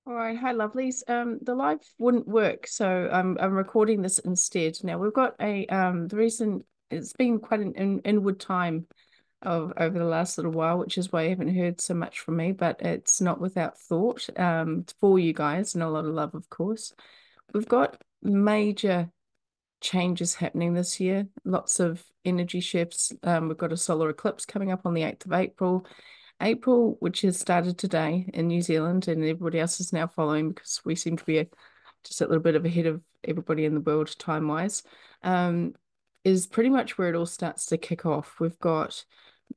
All right, hi lovelies. The live wouldn't work, so I'm recording this instead. Now we've got a the reason it's been quite an inward time of over the last little while, which is why you haven't heard so much from me, but it's not without thought. It's for you guys and a lot of love, of course. We've got major changes happening this year, lots of energy shifts. We've got a solar eclipse coming up on the 8th of April. April, which has started today in New Zealand, and everybody else is now following because we seem to be just a little bit of ahead of everybody in the world time-wise, um, is pretty much where it all starts to kick off. We've got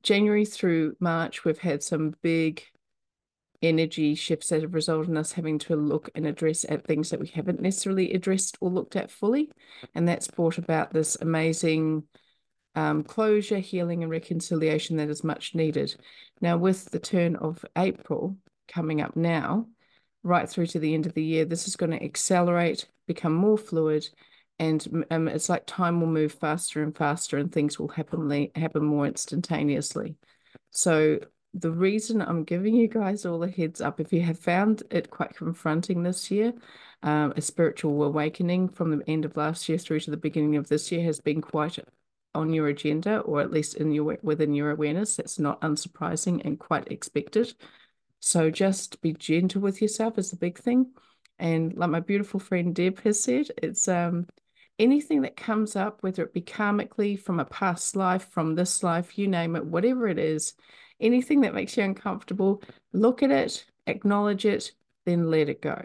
January through March, we've had some big energy shifts that have resulted in us having to look and address at things that we haven't necessarily addressed or looked at fully. And that's brought about this amazing closure, healing, and reconciliation that is much needed. Now, with the turn of April coming up now, right through to the end of the year, this is going to accelerate, become more fluid, and it's like time will move faster and faster, and things will happen more instantaneously. So the reason I'm giving you guys all a heads up, if you have found it quite confronting this year, a spiritual awakening from the end of last year through to the beginning of this year has been quite on your agenda, or at least in your within your awareness. That's not unsurprising and quite expected. So just be gentle with yourself is the big thing. And like my beautiful friend Deb has said, it's anything that comes up, whether it be karmically, from a past life, from this life, you name it, whatever it is, anything that makes you uncomfortable, look at it, acknowledge it, then let it go.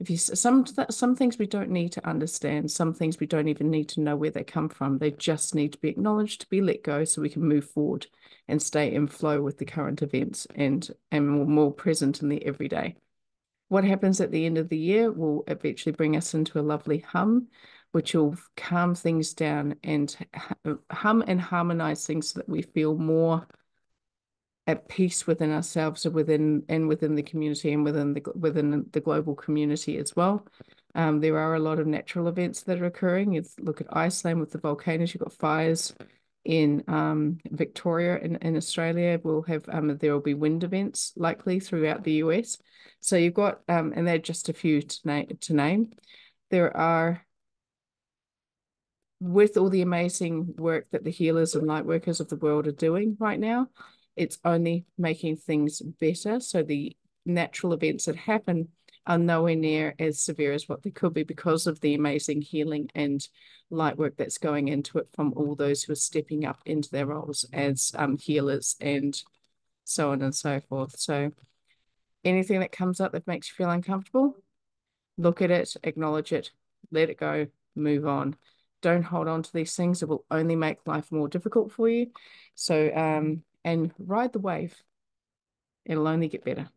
If you some things we don't need to understand, some things we don't even need to know where they come from. They just need to be acknowledged, to be let go, so we can move forward and stay in flow with the current events and more present in the everyday. What happens at the end of the year will eventually bring us into a lovely hum, which will calm things down and hum and harmonize things so that we feel more at peace within ourselves and within the community and within the global community as well. There are a lot of natural events that are occurring. Look at Iceland with the volcanoes. You've got fires in Victoria in Australia. There will be wind events likely throughout the US. So you've got and they're just a few to name. There are, with all the amazing work that the healers and light workers of the world are doing right now, it's only making things better. So the natural events that happen are nowhere near as severe as what they could be because of the amazing healing and light work that's going into it from all those who are stepping up into their roles as healers and so on and so forth. So anything that comes up that makes you feel uncomfortable, look at it, acknowledge it, let it go, move on. Don't hold on to these things. It will only make life more difficult for you. So, and ride the wave. It'll only get better.